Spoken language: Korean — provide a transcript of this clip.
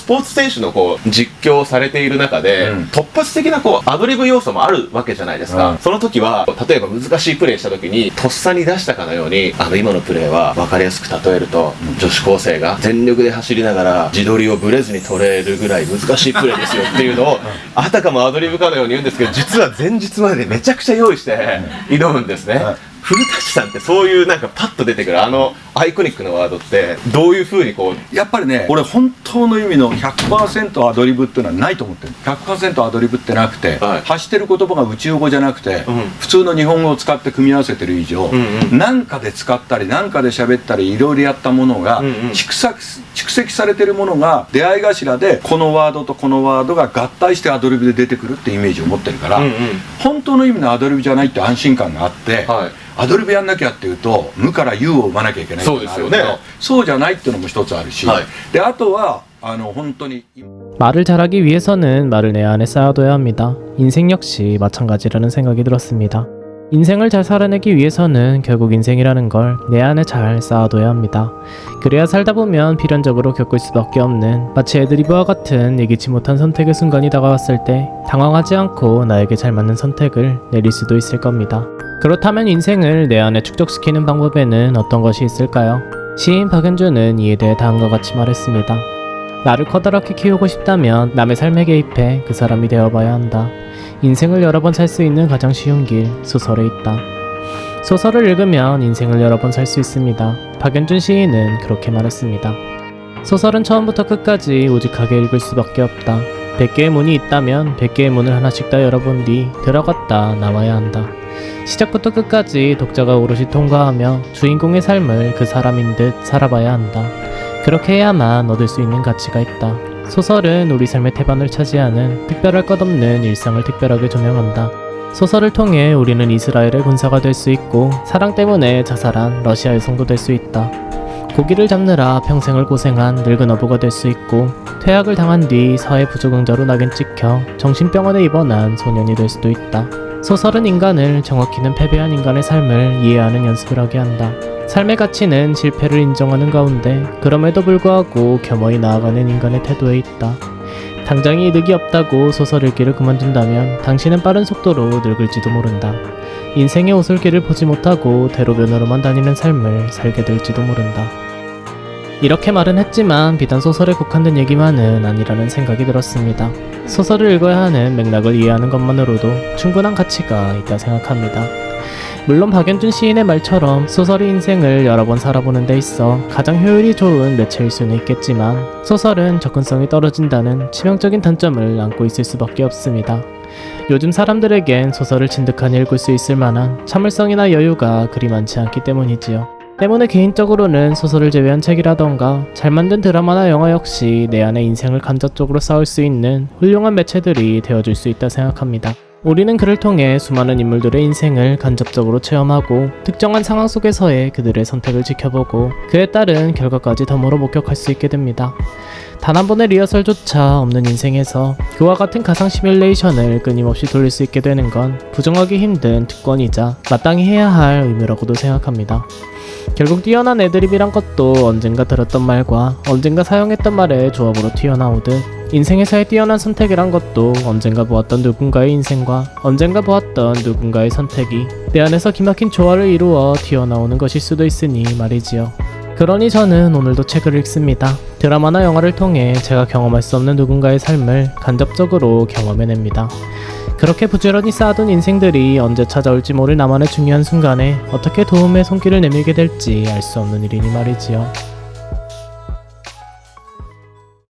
スポーツ選手の実況をされている中で、突発的なアドリブ要素もあるわけじゃないですか。その時は例えば難しいプレーした時にとっさに出したかのように、今のプレーは分かりやすく例えると、女子高生が全力で走りながら自撮りをブレずに取れるぐらい難しいプレーですよっていうのをあたかもアドリブかのように言うんですけど、実は前日までめちゃくちゃ用意して挑むんですね。古舘さんってそういうパッと出てくるアイコニックなワードってどういう風にやっぱりね、俺本当の意味の 100% アドリブっていうのはないと思ってる。 100% アドリブってなくて、発してる言葉が宇宙語じゃなくて、普通の日本語を使って組み合わせてる以上、なんかで使ったりなんかで喋ったりいろいろやったものが蓄積されてるものが出会い頭で、このワードとこのワードが合体してアドリブで出てくるってイメージを持ってるから、本当の意味のアドリブじゃないって安心感があって、アドリブやんなきゃっていうと無から有を生まなきゃいけないっていうのがあるけど、そうじゃないっていうのも一つあるし、であとは本当に말을 잘하기 위해서는 말을 내 안에 쌓아둬야 합니다. 인생 역시 마찬가지라는 생각이 들었습니다. 인생을 잘 살아내기 위해서는 결국 인생이라는 걸 내 안에 잘 쌓아둬야 합니다. 그래야 살다 보면 필연적으로 겪을 수밖에 없는 마치 애드리브와 같은 예기치 못한 선택의 순간이 다가왔을 때 당황하지 않고 나에게 잘 맞는 선택을 내릴 수도 있을 겁니다. 그렇다면 인생을 내 안에 축적시키는 방법에는 어떤 것이 있을까요? 시인 박연준은 이에 대해 다음과 같이 말했습니다. 나를 커다랗게 키우고 싶다면 남의 삶에 개입해 그 사람이 되어봐야 한다. 인생을 여러 번 살 수 있는 가장 쉬운 길, 소설에 있다. 소설을 읽으면 인생을 여러 번 살 수 있습니다. 박연준 시인은 그렇게 말했습니다. 소설은 처음부터 끝까지 우직하게 읽을 수밖에 없다. 100개의 문이 있다면 100개의 문을 하나씩 다 열어본 뒤 들어갔다 나와야 한다. 시작부터 끝까지 독자가 오롯이 통과하며 주인공의 삶을 그 사람인 듯 살아봐야 한다. 그렇게 해야만 얻을 수 있는 가치가 있다. 소설은 우리 삶의 태반을 차지하는 특별할 것 없는 일상을 특별하게 조명한다. 소설을 통해 우리는 이스라엘의 군사가 될 수 있고 사랑 때문에 자살한 러시아의 성도 될 수 있다. 고기를 잡느라 평생을 고생한 늙은 어부가 될 수 있고 퇴학을 당한 뒤 사회 부적응자로 낙인 찍혀 정신병원에 입원한 소년이 될 수도 있다. 소설은 인간을 정확히는 패배한 인간의 삶을 이해하는 연습을 하게 한다. 삶의 가치는 실패를 인정하는 가운데 그럼에도 불구하고 겸허히 나아가는 인간의 태도에 있다. 당장의 이득이 없다고 소설 읽기를 그만둔다면 당신은 빠른 속도로 늙을지도 모른다. 인생의 오솔길을 보지 못하고 대로변으로만 다니는 삶을 살게 될지도 모른다. 이렇게 말은 했지만 비단 소설에 국한된 얘기만은 아니라는 생각이 들었습니다. 소설을 읽어야 하는 맥락을 이해하는 것만으로도 충분한 가치가 있다 생각합니다. 물론 박연준 시인의 말처럼 소설이 인생을 여러 번 살아보는 데 있어 가장 효율이 좋은 매체일 수는 있겠지만 소설은 접근성이 떨어진다는 치명적인 단점을 안고 있을 수밖에 없습니다. 요즘 사람들에겐 소설을 진득하니 읽을 수 있을 만한 참을성이나 여유가 그리 많지 않기 때문이지요. 때문에 개인적으로는 소설을 제외한 책이라던가 잘 만든 드라마나 영화 역시 내 안의 인생을 간접적으로 쌓을 수 있는 훌륭한 매체들이 되어줄 수 있다 생각합니다. 우리는 그를 통해 수많은 인물들의 인생을 간접적으로 체험하고 특정한 상황 속에서의 그들의 선택을 지켜보고 그에 따른 결과까지 덤으로 목격할 수 있게 됩니다. 단 한 번의 리허설조차 없는 인생에서 그와 같은 가상 시뮬레이션을 끊임없이 돌릴 수 있게 되는 건 부정하기 힘든 특권이자 마땅히 해야 할 의무라고도 생각합니다. 결국 뛰어난 애드립이란 것도 언젠가 들었던 말과 언젠가 사용했던 말의 조합으로 튀어나오듯 인생에서의 뛰어난 선택이란 것도 언젠가 보았던 누군가의 인생과 언젠가 보았던 누군가의 선택이 내 안에서 기막힌 조화를 이루어 튀어나오는 것일 수도 있으니 말이지요. 그러니 저는 오늘도 책을 읽습니다. 드라마나 영화를 통해 제가 경험할 수 없는 누군가의 삶을 간접적으로 경험해냅니다. 그렇게 부지런히 쌓아둔 인생들이 언제 찾아올지 모를 나만의 중요한 순간에 어떻게 도움의 손길을 내밀게 될지 알 수 없는 일이니 말이지요.